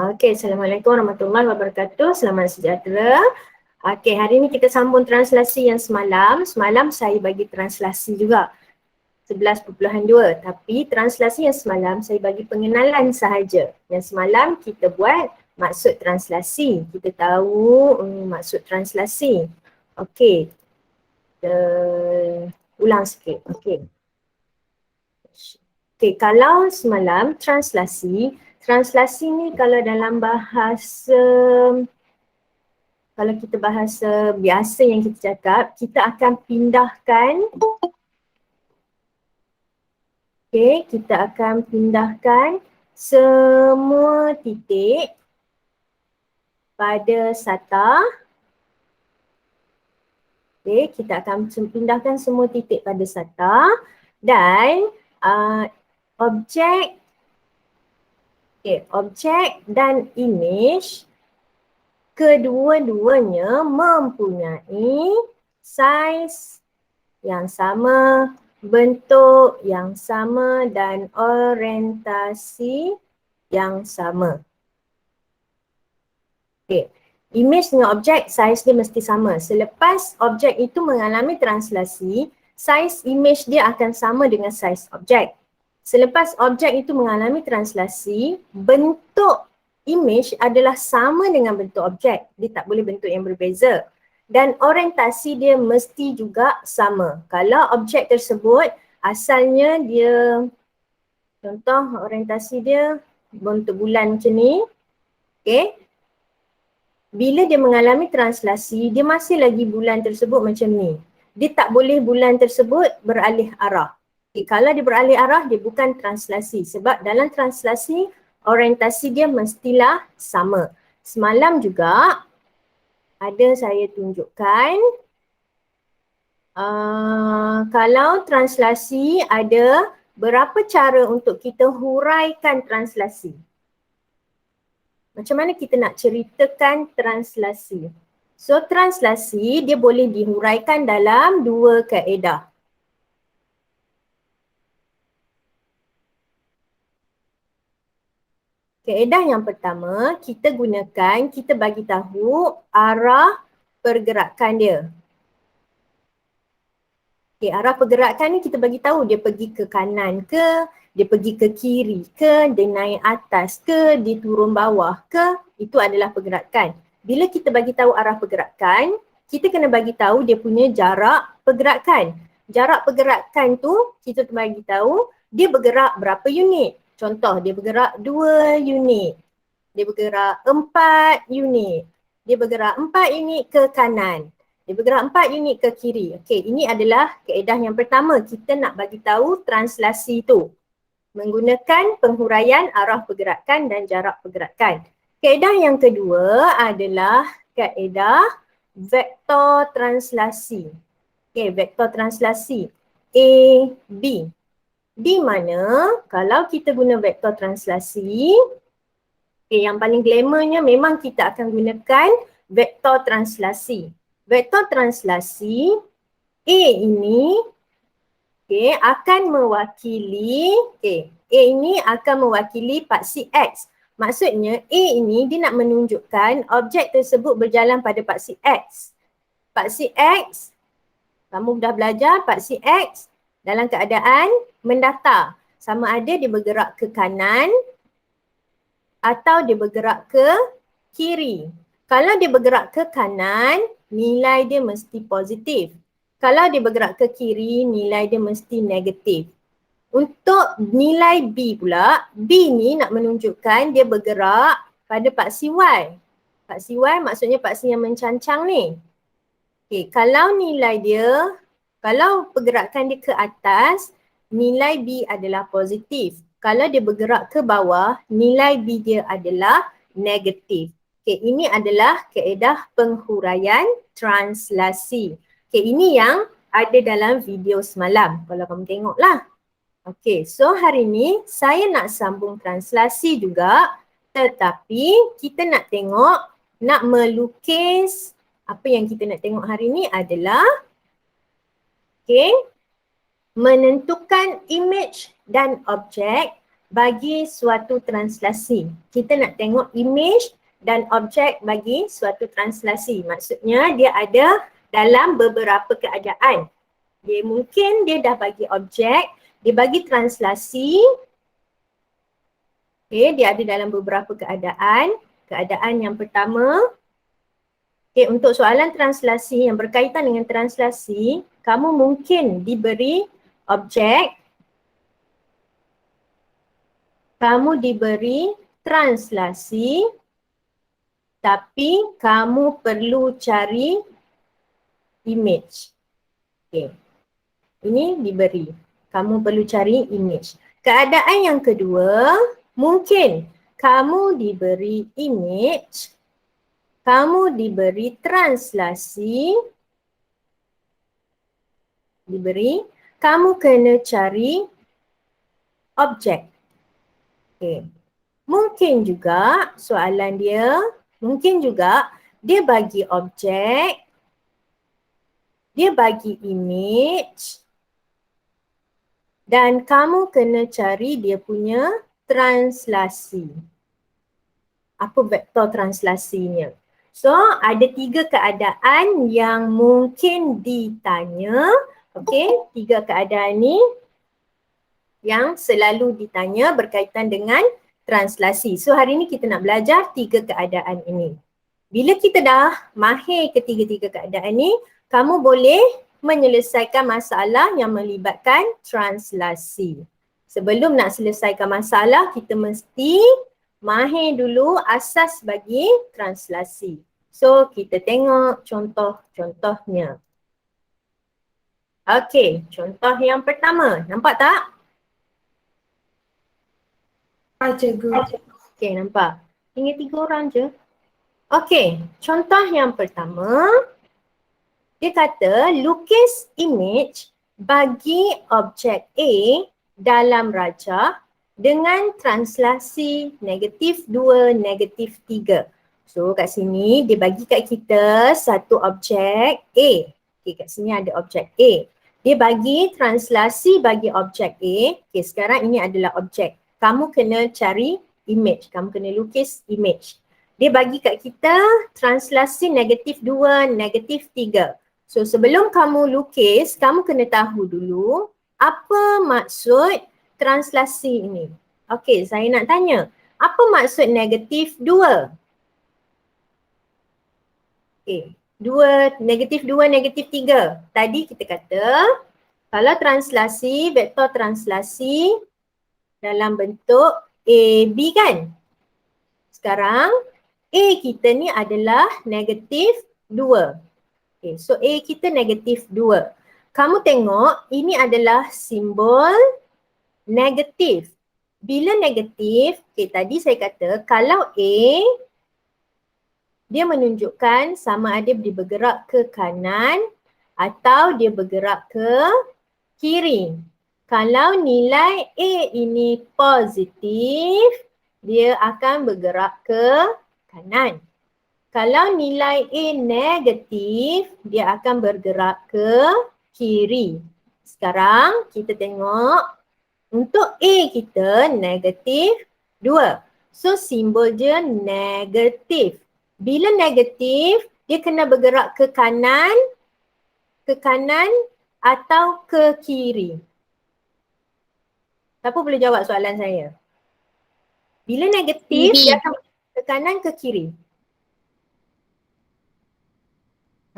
Okey, Assalamualaikum warahmatullahi wabarakatuh. Selamat sejahtera. Okey, hari ini kita sambung translasi yang semalam. Semalam saya bagi translasi juga 11.2, tapi translasi yang semalam saya bagi pengenalan sahaja. Yang semalam kita buat maksud translasi. Kita tahu maksud translasi. Okey. Kita ulang sikit. Okey. Okey, kalau semalam translasi ni kalau dalam bahasa, kalau kita bahasa biasa yang kita cakap, kita akan pindahkan, kita akan pindahkan semua titik pada sata. Kita akan pindahkan semua titik pada sata dan objek dan image kedua-duanya mempunyai saiz yang sama, bentuk yang sama dan orientasi yang sama. Image dengan objek, saiz dia mesti sama. Selepas objek itu mengalami translasi, saiz image dia akan sama dengan saiz objek. Selepas objek itu mengalami translasi, bentuk image adalah sama dengan bentuk objek. Dia tak boleh bentuk yang berbeza. Dan orientasi dia mesti juga sama. Kalau objek tersebut asalnya dia, contoh orientasi dia bentuk bulan macam ni. Bila dia mengalami translasi, dia masih lagi bulan tersebut macam ni. Dia tak boleh bulan tersebut beralih arah. Kalau dia beralih arah, dia bukan translasi. Sebab dalam translasi, orientasi dia mestilah sama. Semalam juga ada saya tunjukkan kalau translasi ada berapa cara untuk kita huraikan translasi. Macam mana kita nak ceritakan translasi? So translasi dia boleh dihuraikan dalam dua kaedah. Kaedah yang pertama, kita bagi tahu arah pergerakan dia. Arah pergerakan ni kita bagi tahu dia pergi ke kanan ke, dia pergi ke kiri ke, dia naik atas ke, dia turun bawah ke, itu adalah pergerakan. Bila kita bagi tahu arah pergerakan, kita kena bagi tahu dia punya jarak pergerakan. Jarak pergerakan tu kita bagi tahu dia bergerak berapa unit. Contoh dia bergerak 2 unit. Dia bergerak 4 unit. Dia bergerak 4 unit ke kanan. Dia bergerak 4 unit ke kiri. Okey, ini adalah kaedah yang pertama. Kita nak bagi tahu translasi tu menggunakan penghuraian arah pergerakan dan jarak pergerakan. Kaedah yang kedua adalah kaedah vektor translasi. Vektor translasi A, B. Di mana kalau kita guna vektor translasi, yang paling glamournya memang kita akan gunakan vektor translasi. Vektor translasi A ini akan mewakili, A ini akan mewakili paksi X. Maksudnya A ini dia nak menunjukkan objek tersebut berjalan pada paksi X. Paksi X, kamu dah belajar paksi X dalam keadaan mendatar. Sama ada dia bergerak ke kanan atau dia bergerak ke kiri. Kalau dia bergerak ke kanan, nilai dia mesti positif. Kalau dia bergerak ke kiri, nilai dia mesti negatif. Untuk nilai B pula, B ni nak menunjukkan dia bergerak pada paksi Y. Paksi Y maksudnya paksi yang mencancang ni. Kalau nilai dia, kalau pergerakan dia ke atas, nilai B adalah positif. Kalau dia bergerak ke bawah, nilai B dia adalah negatif. Ini adalah kaedah penghuraian translasi. Ini yang ada dalam video semalam. Kalau kamu tengoklah. So hari ni saya nak sambung translasi juga. Tetapi kita nak tengok, nak melukis. Apa yang kita nak tengok hari ni adalah menentukan image dan objek bagi suatu translasi. Kita nak tengok image dan objek bagi suatu translasi. Maksudnya dia ada dalam beberapa keadaan. Mungkin dia dah bagi objek, dia bagi translasi. Dia ada dalam beberapa keadaan. Keadaan yang pertama, untuk soalan translasi yang berkaitan dengan translasi, kamu mungkin diberi objek, kamu diberi translasi, tapi kamu perlu cari image. Ini diberi. Kamu perlu cari image. Keadaan yang kedua, mungkin kamu diberi image, kamu diberi translasi, kamu kena cari objek. Mungkin juga soalan dia, mungkin juga dia bagi objek, dia bagi image dan kamu kena cari dia punya translasi. Apa vektor translasinya? So, ada 3 keadaan yang mungkin ditanya. 3 keadaan ni yang selalu ditanya berkaitan dengan translasi. So, hari ni kita nak belajar 3 keadaan ini. Bila kita dah mahir ketiga-tiga keadaan ni, kamu boleh menyelesaikan masalah yang melibatkan translasi. Sebelum nak selesaikan masalah, kita mesti mahir dulu asas bagi translasi. So, kita tengok contoh-contohnya. Okey, contoh yang pertama. Nampak tak? Okey, nampak. Tinggal 3 orang je. Okey, contoh yang pertama. Dia kata lukis image bagi objek A dalam rajah dengan translasi -2, -3. So kat sini dia bagi kat kita satu objek A. Kat sini ada objek A. Dia bagi translasi bagi objek A. Sekarang ini adalah objek. Kamu kena cari image, kamu kena lukis image. Dia bagi kat kita translasi -2, -3. So sebelum kamu lukis, kamu kena tahu dulu apa maksud translasi ini. Okey, saya nak tanya, apa maksud -2? -2, -3. Tadi kita kata kalau translasi, vektor translasi dalam bentuk AB kan? Sekarang A kita ni adalah -2. So A kita -2. Kamu tengok ini adalah simbol negatif. Bila negatif, tadi saya kata kalau A dia menunjukkan sama ada dia bergerak ke kanan atau dia bergerak ke kiri. Kalau nilai A ini positif, dia akan bergerak ke kanan. Kalau nilai A negatif, dia akan bergerak ke kiri. Sekarang kita tengok untuk A kita -2. So simbol dia negatif. Bila negatif, dia kena bergerak ke kanan atau ke kiri. Siapa boleh jawab soalan saya? Bila negatif, dia akan ke kanan ke kiri?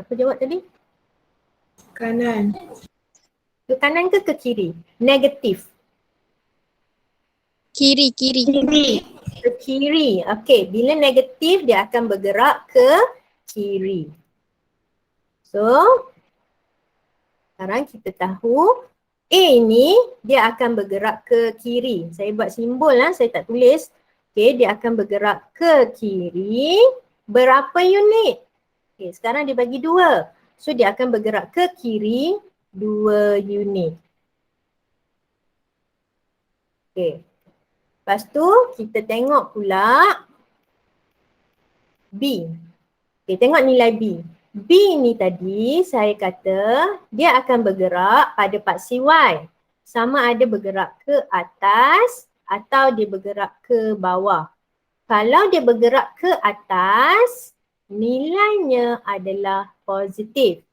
Apa jawab tadi? Kanan. Ke kanan ke kiri? Negatif. Kiri. Ke kiri. Okey, bila negatif dia akan bergerak ke kiri. So, sekarang kita tahu A ni dia akan bergerak ke kiri. Saya buat simbol lah, saya tak tulis. Okey, dia akan bergerak ke kiri. Berapa unit? Okey, sekarang dia bagi 2. So dia akan bergerak ke kiri 2 unit. Okey. Lepas tu kita tengok pula B. Okey, tengok nilai B. B ni tadi saya kata dia akan bergerak pada paksi Y. Sama ada bergerak ke atas atau dia bergerak ke bawah. Kalau dia bergerak ke atas, nilainya adalah positif.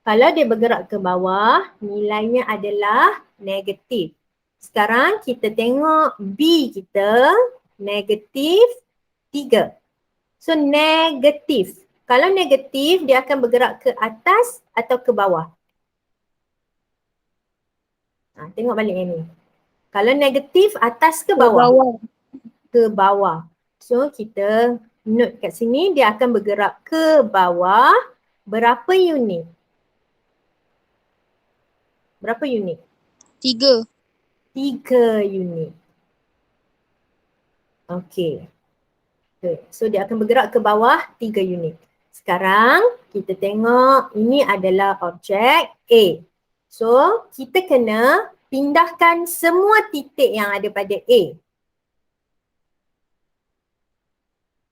Kalau dia bergerak ke bawah, nilainya adalah negatif. Sekarang kita tengok B kita, negatif 3. So negatif. Kalau negatif, dia akan bergerak ke atas atau ke bawah. Tengok balik yang ni. Kalau negatif, atas ke Ke bawah? bawah. Ke bawah. So kita note kat sini, dia akan bergerak ke bawah berapa unit? Berapa unit? 3. 3 unit. Okey. So dia akan bergerak ke bawah 3 unit. Sekarang kita tengok ini adalah objek A. So kita kena pindahkan semua titik yang ada pada A.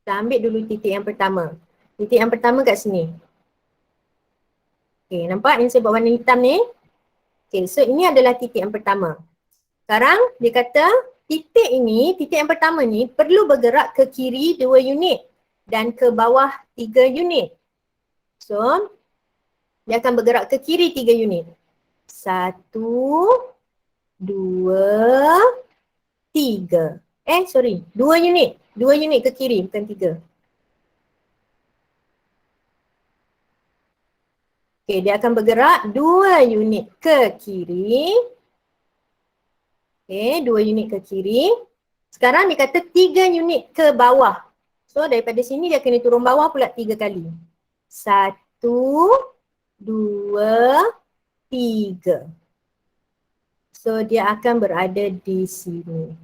Kita ambil dulu titik yang pertama. Titik yang pertama kat sini. Okay, nampak yang saya buat warna hitam ni? Okay, so ini adalah titik yang pertama. Sekarang dia kata titik ini, titik yang pertama ni perlu bergerak ke kiri 2 unit dan ke bawah 3 unit. So, dia akan bergerak ke kiri 3 unit. 1, 2, 3. 2 unit. 2 unit ke kiri bukan 3. Okay, dia akan bergerak 2 unit ke kiri. Okay, 2 unit ke kiri. Sekarang dia kata 3 unit ke bawah. So daripada sini dia kena turun bawah pula 3 kali. 1, 2, 3. So dia akan berada di sini.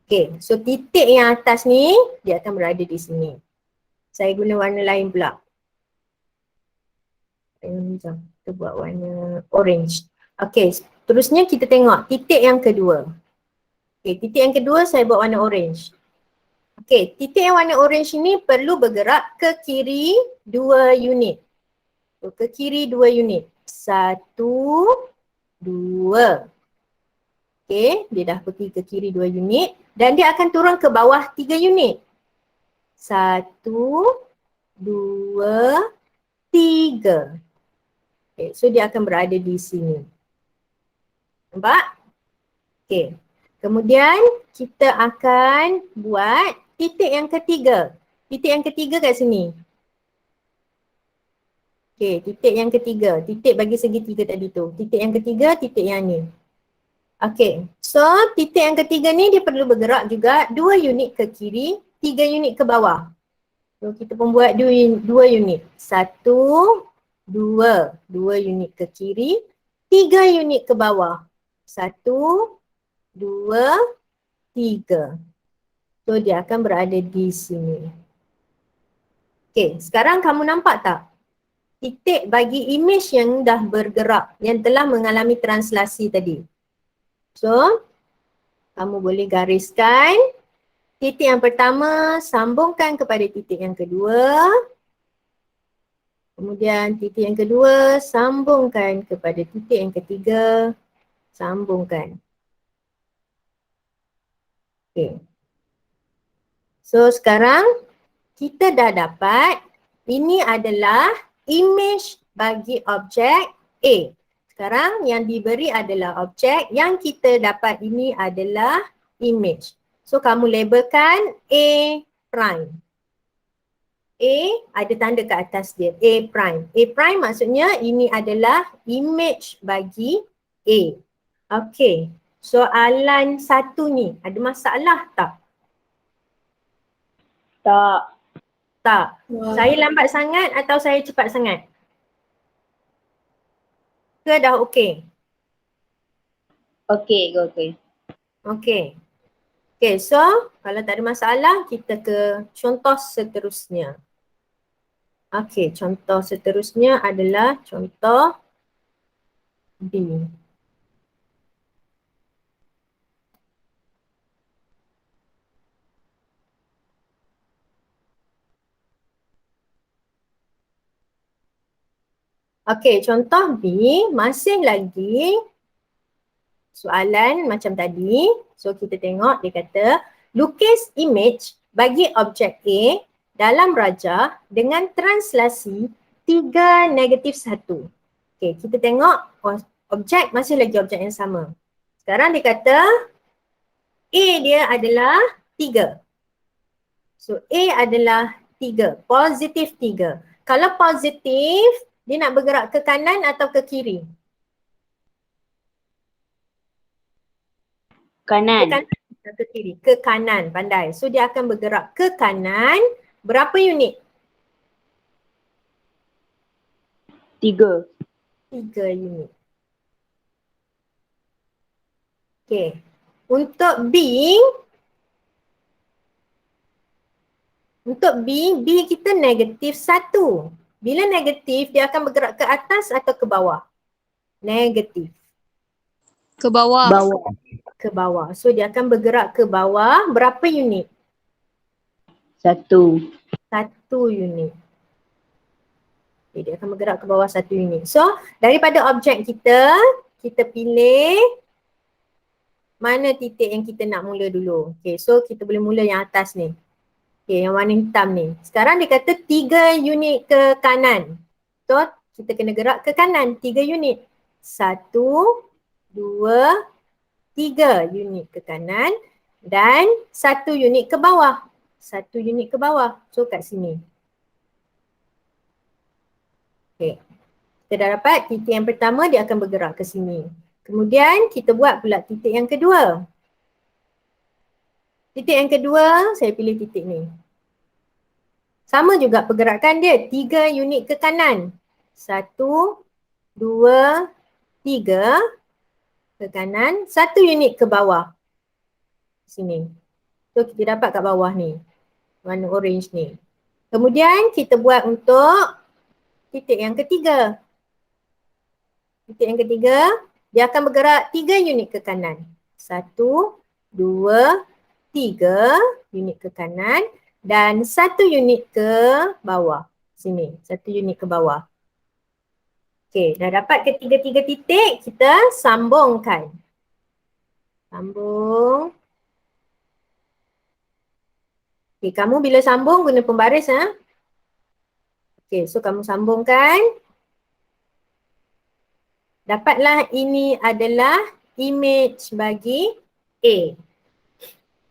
Okay, so titik yang atas ni dia akan berada di sini. Saya guna warna lain pula. Kita buat warna orange. Okay, terusnya kita tengok titik yang kedua. Okay, titik yang kedua saya buat warna orange. Okay, titik yang warna orange ini perlu bergerak ke kiri 2 unit. So, ke kiri 2 unit. 1, 2. Okay, dia dah pergi ke kiri 2 unit dan dia akan turun ke bawah 3 unit. 1, 2, 3. Okay, so dia akan berada di sini. Nampak? Okay. Kemudian kita akan buat titik yang ketiga. Titik yang ketiga kat sini. Okay, titik yang ketiga. Titik bagi segitiga tadi tu. Titik yang ketiga, titik yang ni. Okay, so titik yang ketiga ni dia perlu bergerak juga 2 unit ke kiri, 3 unit ke bawah. So kita pun buat 2 unit. 1, 2. 2 unit ke kiri, 3 unit ke bawah. 1, 2, 3. So dia akan berada di sini. Okay, sekarang kamu nampak tak? Titik bagi image yang dah bergerak, yang telah mengalami translasi tadi. So, kamu boleh gariskan titik yang pertama, sambungkan kepada titik yang kedua. Kemudian titik yang kedua, sambungkan kepada titik yang ketiga. Sambungkan. Okay. So, sekarang kita dah dapat ini adalah image bagi objek A. Sekarang yang diberi adalah objek, yang kita dapat ini adalah image. So kamu labelkan A prime. A ada tanda ke atas dia, A prime. A prime maksudnya ini adalah image bagi A. Okay, soalan satu ni ada masalah tak? Tak. Tak. Saya lambat sangat atau saya cepat sangat? Ke dah okey? Okey, okey. Okey. Okey, so kalau tak ada masalah kita ke contoh seterusnya. Okey, contoh seterusnya adalah contoh B. Okey, contoh B masih lagi soalan macam tadi. So kita tengok dia kata lukis image bagi objek A dalam rajah dengan translasi 3-1. Okay, kita tengok objek masih lagi objek yang sama. Sekarang dia kata A dia adalah 3. So A adalah 3, positif 3. Kalau positif, dia nak bergerak ke kanan atau ke kiri? Kanan. Ke kanan atau ke kiri? Ke kanan, pandai. So dia akan bergerak ke kanan. Berapa unit? 3. 3 unit. Okay. Untuk B kita negatif 1. Bila negatif, dia akan bergerak ke atas atau ke bawah? Negatif. Ke bawah. Bawah. Ke bawah. So dia akan bergerak ke bawah. Berapa unit? 1. 1 unit. Okay, dia akan bergerak ke bawah 1 unit. So daripada objek kita pilih mana titik yang kita nak mula dulu. Okay, so kita boleh mula yang atas ni. Okay, yang warna hitam ni. Sekarang dia kata 3 unit ke kanan. So kita kena gerak ke kanan 3 unit. 1, 2, 3 unit ke kanan dan 1 unit ke bawah. 1 unit ke bawah. So kat sini. Okay. Kita dah dapat titik yang pertama, dia akan bergerak ke sini. Kemudian kita buat pula titik yang kedua. Titik yang kedua, saya pilih titik ni. Sama juga pergerakan dia, 3 unit ke kanan. 1, 2, 3 ke kanan, 1 unit ke bawah. Sini. So kita dapat kat bawah ni, warna orange ni. Kemudian kita buat untuk titik yang ketiga. Titik yang ketiga, dia akan bergerak 3 unit ke kanan. 1, 2, 3 unit ke kanan dan 1 unit ke bawah. Sini, 1 unit ke bawah. Okey, dah dapat ketiga-tiga titik, kita sambungkan. Sambung. Okey, kamu bila sambung guna pembaris Okey, so kamu sambungkan. Dapatlah ini adalah image bagi A.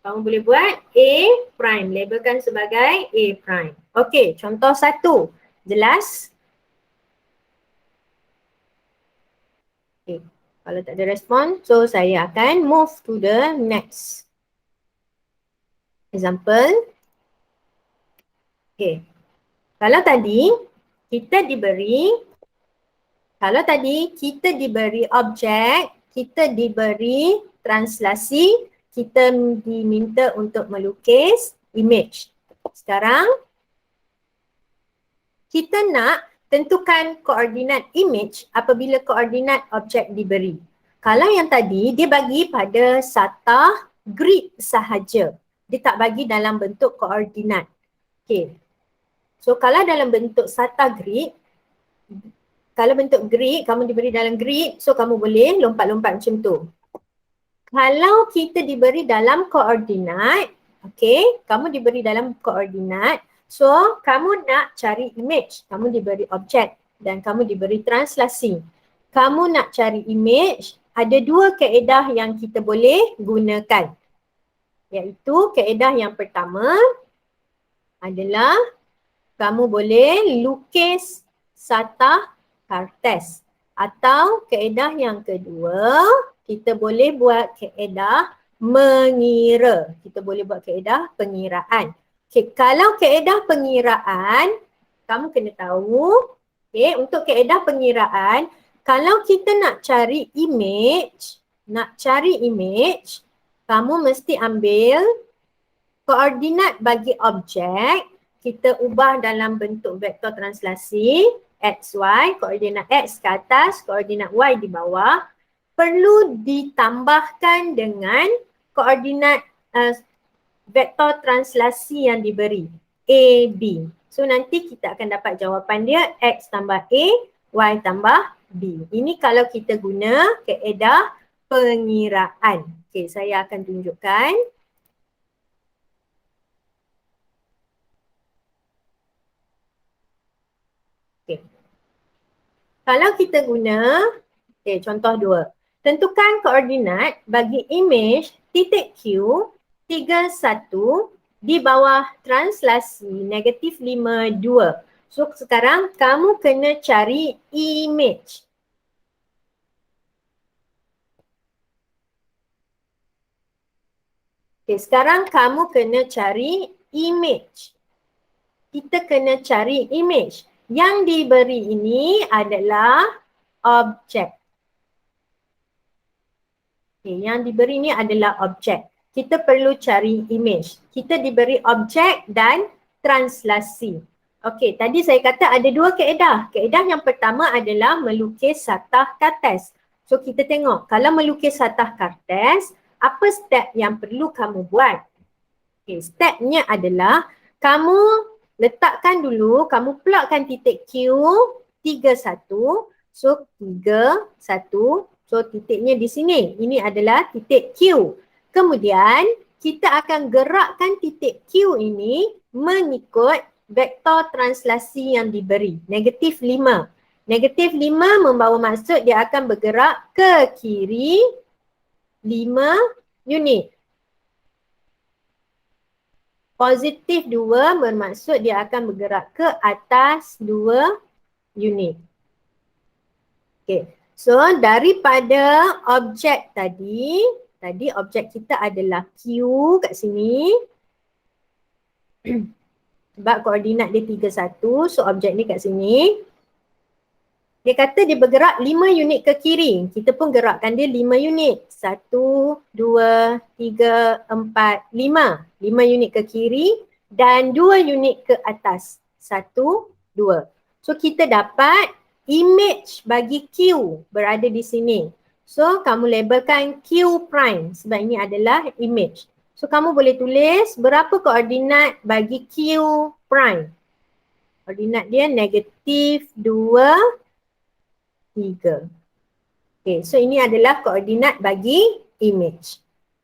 Kamu boleh buat A prime, labelkan sebagai A prime. Okey, contoh 1. Jelas? Okey, kalau tak ada respon, so saya akan move to the next example. Okey, kalau tadi kita diberi objek, kita diberi translasi, kita diminta untuk melukis image. Sekarang kita nak tentukan koordinat image apabila koordinat objek diberi. Kalau yang tadi dia bagi pada satah grid sahaja. Dia tak bagi dalam bentuk koordinat. Okay. So kalau dalam bentuk satah grid, kalau bentuk grid, kamu diberi dalam grid, so kamu boleh lompat-lompat macam tu. Kalau kita diberi dalam koordinat, okay, kamu diberi dalam koordinat, so kamu nak cari image, kamu diberi objek dan kamu diberi translasi. Kamu nak cari image, ada 2 kaedah yang kita boleh gunakan. Iaitu kaedah yang pertama adalah kamu boleh lukis satah kartes. Atau kaedah yang kedua, kita boleh buat kaedah mengira. Kita boleh buat kaedah pengiraan. Okay, kalau kaedah pengiraan, kamu kena tahu, okay, untuk kaedah pengiraan, kalau kita nak cari image, kamu mesti ambil koordinat bagi objek, kita ubah dalam bentuk vektor translasi, x, y, koordinat x ke atas, koordinat y di bawah, perlu ditambahkan dengan koordinat vektor translasi yang diberi, a, b. So nanti kita akan dapat jawapan dia x tambah a, y tambah b. Ini kalau kita guna kaedah pengiraan. Okey, saya akan tunjukkan. Okey. Kalau kita guna, contoh 2. Tentukan koordinat bagi imej titik Q 31 di bawah translasi negatif 5, 2. So sekarang kamu kena cari imej. Sekarang kamu kena cari imej. Kita kena cari imej. Yang diberi ini adalah objek. Yang diberi ini adalah objek. Kita perlu cari imej. Kita diberi objek dan translasi. Okey, tadi saya kata ada 2 kaedah. Kaedah yang pertama adalah melukis satah kartes. So kita tengok, kalau melukis satah kartes, apa step yang perlu kamu buat? Okey, stepnya adalah kamu letakkan dulu, kamu plotkan titik Q 31. So 3, 1. So titiknya di sini. Ini adalah titik Q. Kemudian kita akan gerakkan titik Q ini mengikut vektor translasi yang diberi. Negatif 5. Negatif 5 membawa maksud dia akan bergerak ke kiri 5 unit. Positif 2 bermaksud dia akan bergerak ke atas 2 unit. Okay. So daripada objek tadi objek kita adalah Q kat sini. Sebab koordinat dia 31, so objek ni kat sini. Dia kata dia bergerak 5 unit ke kiri. Kita pun gerakkan dia 5 unit. 1, 2, 3, 4, 5. 5 unit ke kiri dan 2 unit ke atas. 1, 2. So kita dapat imej bagi Q berada di sini. So kamu labelkan Q prime sebab ini adalah imej. So kamu boleh tulis berapa koordinat bagi Q prime. Koordinat dia negatif 2, 3. Okay, so ini adalah koordinat bagi imej.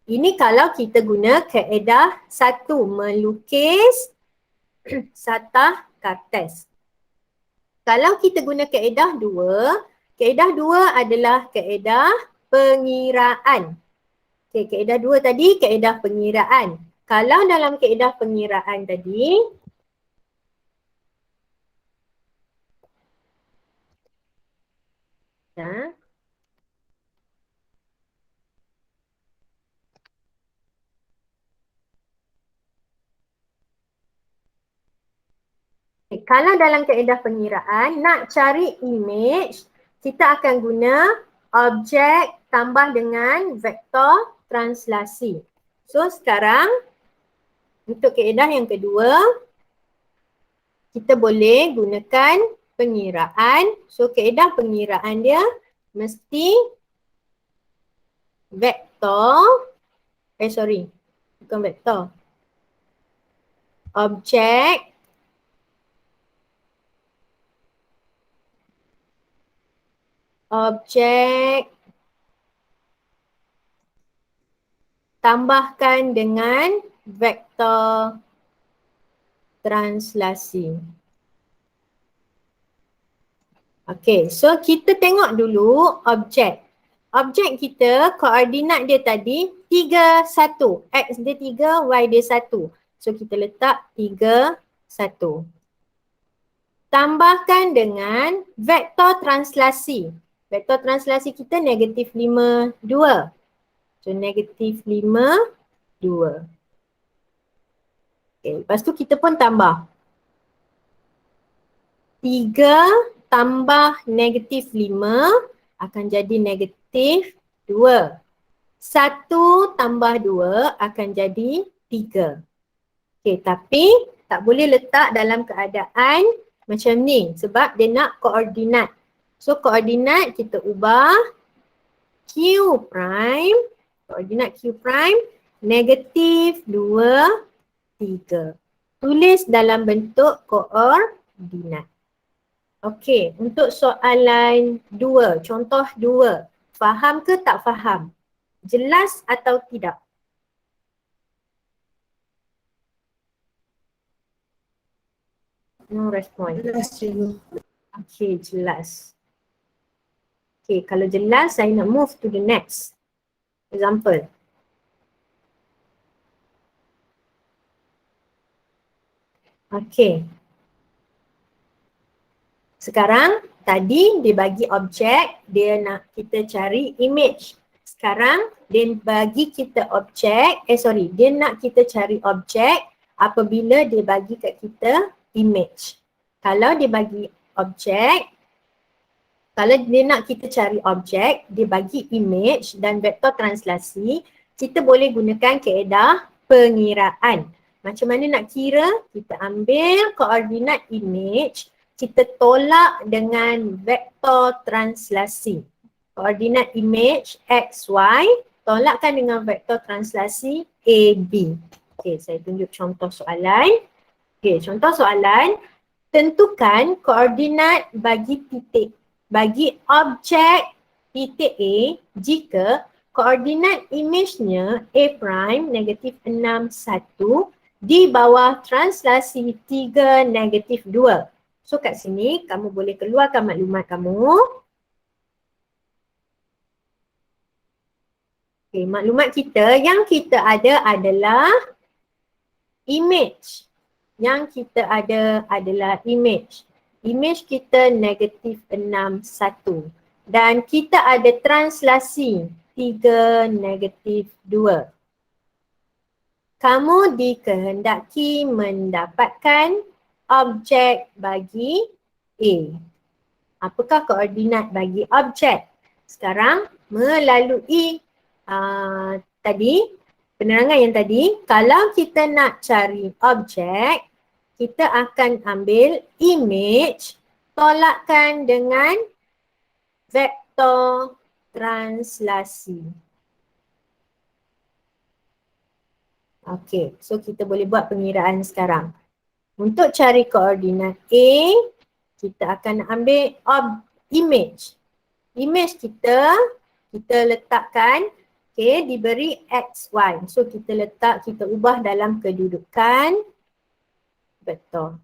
Ini kalau kita guna kaedah 1, melukis satah kartes. Kalau kita guna kaedah 2, kaedah 2 adalah kaedah pengiraan. Okay, kaedah 2 tadi kaedah pengiraan. Kalau dalam kaedah pengiraan tadi, kalau dalam kaedah pengiraan nak cari imej, kita akan guna objek tambah dengan vektor translasi. So sekarang untuk kaedah yang kedua, kita boleh gunakan pengiraan. So kaedah pengiraan dia mesti vektor, bukan vektor. Objek tambahkan dengan vektor translasi. Okay, so kita tengok dulu objek. Objek kita, koordinat dia tadi 3, 1. X dia 3, Y dia 1. So kita letak 3, 1. Tambahkan dengan vektor translasi. Vektor translasi kita negatif 5, 2. So negatif 5, 2. Okay, lepas tu kita pun tambah. 3 tambah negatif 5 akan jadi negatif 2. 1 tambah 2 akan jadi 3. Okay, tapi tak boleh letak dalam keadaan macam ni sebab dia nak koordinat. So koordinat kita ubah Q prime, koordinat Q prime negatif 2, 3. Tulis dalam bentuk koordinat. Okey, untuk soalan 2, contoh 2. Faham ke tak faham? Jelas atau tidak? No response. Jelas cikgu. Okay, jelas. Okay, kalau jelas saya nak move to the next example. Okay. Sekarang tadi dia bagi objek, dia nak kita cari image. Sekarang dia bagi kita objek, dia nak kita cari objek apabila dia bagi kat kita image. Kalau dia bagi objek, kalau dia nak kita cari objek, dia bagi image dan vektor translasi, kita boleh gunakan kaedah pengiraan. Macam mana nak kira? Kita ambil koordinat image, kita tolak dengan vektor translasi. Koordinat image x, y, tolakkan dengan vektor translasi a, b. Okey, saya tunjuk contoh soalan. Okey, contoh soalan, tentukan koordinat bagi titik, bagi objek titik A jika koordinat image-nya A prime negatif 6, 1 di bawah translasi 3, negatif 2. So kat sini kamu boleh keluarkan maklumat kamu. Okay, maklumat kita yang kita ada adalah image. Yang kita ada adalah image. Image kita negatif 6, 1. Dan kita ada translasi 3, negatif 2. Kamu dikehendaki mendapatkan objek bagi A. Apakah koordinat bagi objek? Sekarang melalui penerangan yang tadi, kalau kita nak cari objek, kita akan ambil image, tolakkan dengan vektor translasi. Okey, so kita boleh buat pengiraan sekarang. Untuk cari koordinat A, kita akan ambil image. Image kita letakkan, diberi x, y. So kita ubah dalam kedudukan vektor.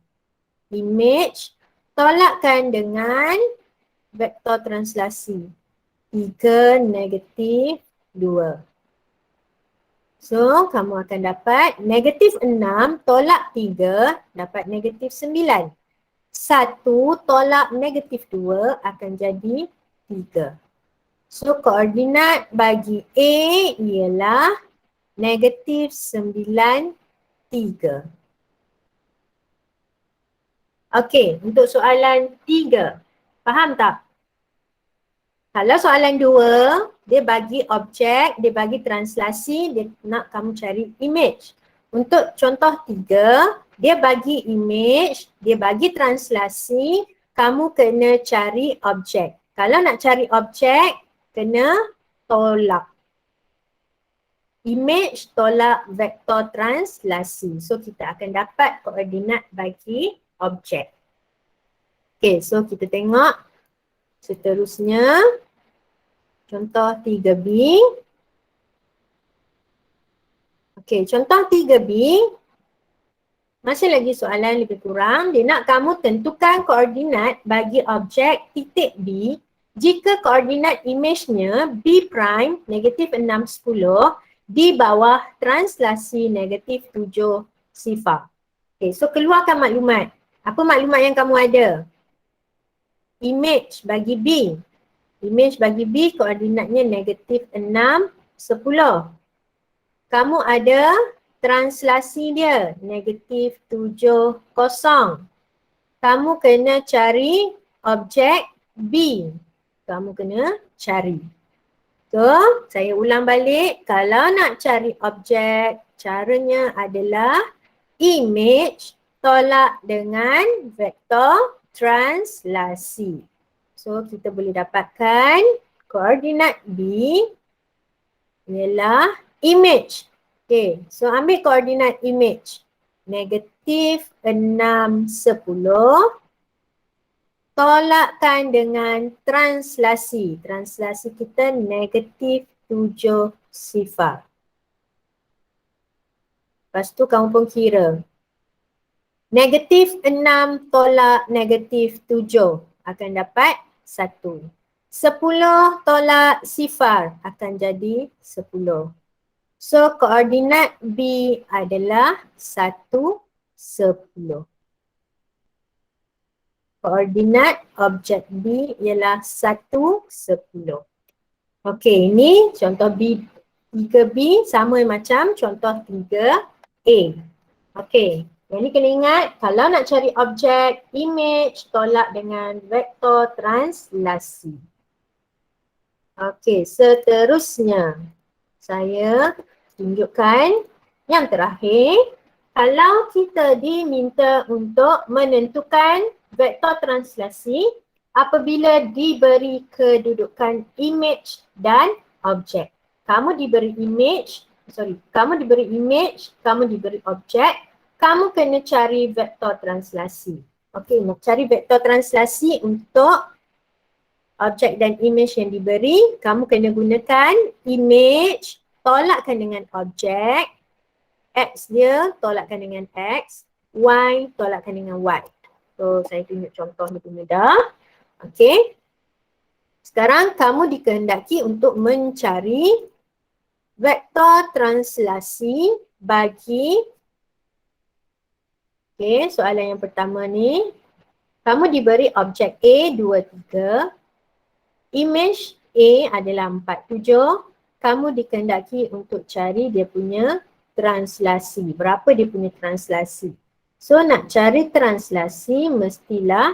Image, tolakkan dengan vektor translasi. 3, negatif 2. So, kamu akan dapat negatif 6 tolak 3 dapat negatif 9. 1 tolak negatif 2 akan jadi 3. So, koordinat bagi A ialah negatif 9, 3. Okey, untuk soalan 3. Faham tak? Kalau soalan 2, dia bagi objek, dia bagi translasi, dia nak kamu cari image. Untuk contoh 3, dia bagi image, dia bagi translasi, kamu kena cari objek. Kalau nak cari objek, kena tolak. Image tolak vektor translasi. So kita akan dapat koordinat bagi objek. Okay, so kita tengok. Seterusnya, contoh 3B. Okey, contoh 3B. Masih lagi soalan lebih kurang. Dia nak kamu tentukan koordinat bagi objek titik B jika koordinat image-nya B prime negatif 6, 10 di bawah translasi negatif 7, sifar. Okey, so keluarkan maklumat. Apa maklumat yang kamu ada? Image bagi B. Image bagi B koordinatnya negatif 6, 10. Kamu ada translasi dia negatif 7, 0. Kamu kena cari objek B. Kamu kena cari. So, saya ulang balik. Kalau nak cari objek, caranya adalah image tolak dengan vektor translasi. So, kita boleh dapatkan koordinat B ialah image. Okay, so ambil koordinat image. Negatif 6, 10. Tolakkan dengan translasi. Translasi kita negatif 7, sifar. Lepas tu kamu pun kira. Negatif 6 tolak negatif 7 akan dapat 1. 10 tolak sifar akan jadi 10. So koordinat B adalah 1, 10. Koordinat objek B ialah 1, 10. Okey, ini contoh B 3B sama macam contoh 3A. Okey, yang ni kena ingat kalau nak cari objek, image tolak dengan vektor translasi. Okey, seterusnya saya tunjukkan yang terakhir. Kalau kita diminta untuk menentukan vektor translasi apabila diberi kedudukan image dan objek. Kamu diberi image, kamu diberi objek, kamu kena cari vektor translasi. Okey, nak cari vektor translasi untuk objek dan image yang diberi, kamu kena gunakan image, tolakkan dengan objek, X dia tolakkan dengan X, Y tolakkan dengan Y. So saya tunjuk contoh lebih mudah. Okey. Sekarang kamu dikehendaki untuk mencari vektor translasi bagi soalan yang pertama ni. Kamu diberi objek A 2, 3. Image A adalah 4, 7. Kamu dikehendaki untuk cari dia punya translasi. Berapa dia punya translasi? So nak cari translasi mestilah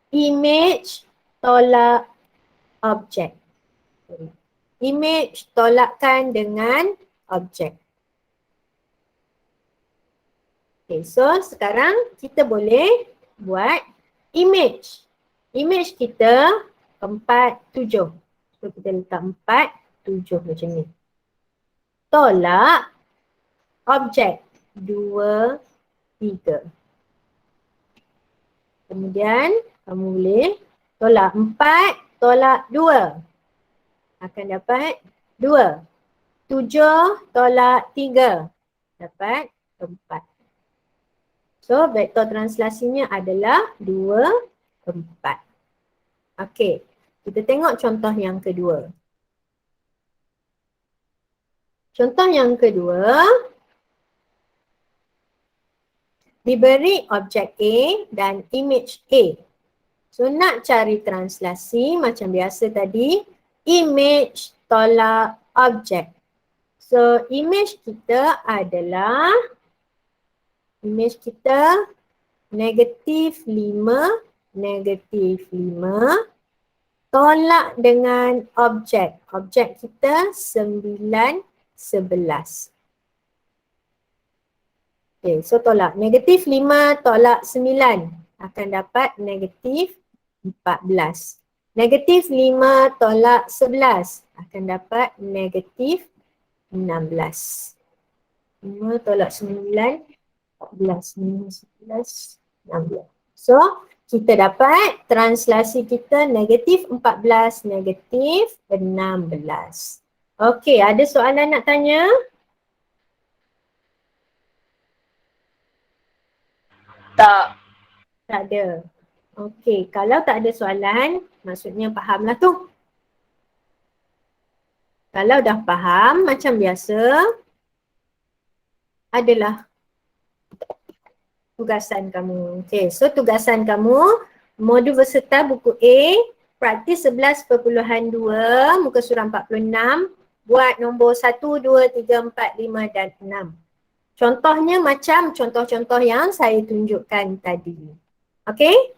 image tolak objek. Image tolakkan dengan objek. Okay, so sekarang kita boleh buat image. Image kita 4, 7. So kita letak 4, 7 macam ni. Tolak objek 2, 3. Kemudian kamu boleh tolak 4, tolak 2. Akan dapat 2. 7 tolak 3. Dapat 4. So vektor translasinya adalah 2, 4. Okey, kita tengok contoh yang kedua. Contoh yang kedua, diberi objek A dan image A. So nak cari translasi macam biasa tadi, image tolak objek. So image kita adalah, image kita negatif 5, negatif 5 tolak dengan objek. Objek kita 9, 11. Okay, so tolak negatif 5 tolak 9 akan dapat negatif 14. Negatif 5 tolak 11 akan dapat negatif 16. 5 tolak 9, 14, 11, 16. So kita dapat translasi kita negatif 14, negatif 16. Okey, ada soalan nak tanya? Tak. Tak ada. Okey, kalau tak ada soalan, maksudnya fahamlah tu. Kalau dah faham, macam biasa, adalah tugasan kamu. Okey, so tugasan kamu, modul Versetas buku A, praktis 11.2, muka surah 46, buat nombor 1, 2, 3, 4, 5 dan 6. Contohnya macam contoh-contoh yang saya tunjukkan tadi. Okay?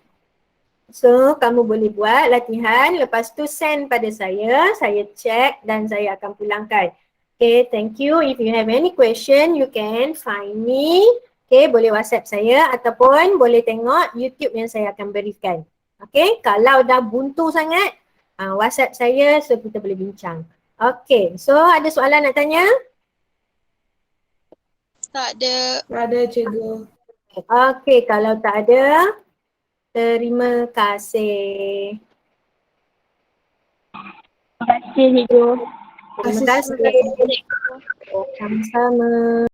So, kamu boleh buat latihan. Lepas tu send pada saya check dan saya akan pulangkan. Okay, thank you. If you have any question, you can find me. Okay, boleh WhatsApp saya ataupun boleh tengok YouTube yang saya akan berikan. Okay, kalau dah buntu sangat, WhatsApp saya so kita boleh bincang. Okay, so ada soalan nak tanya? Tak ada. Tak ada cikgu. Okey, kalau tak ada, terima kasih. Terima kasih, cikgu. Terima kasih. Sama-sama.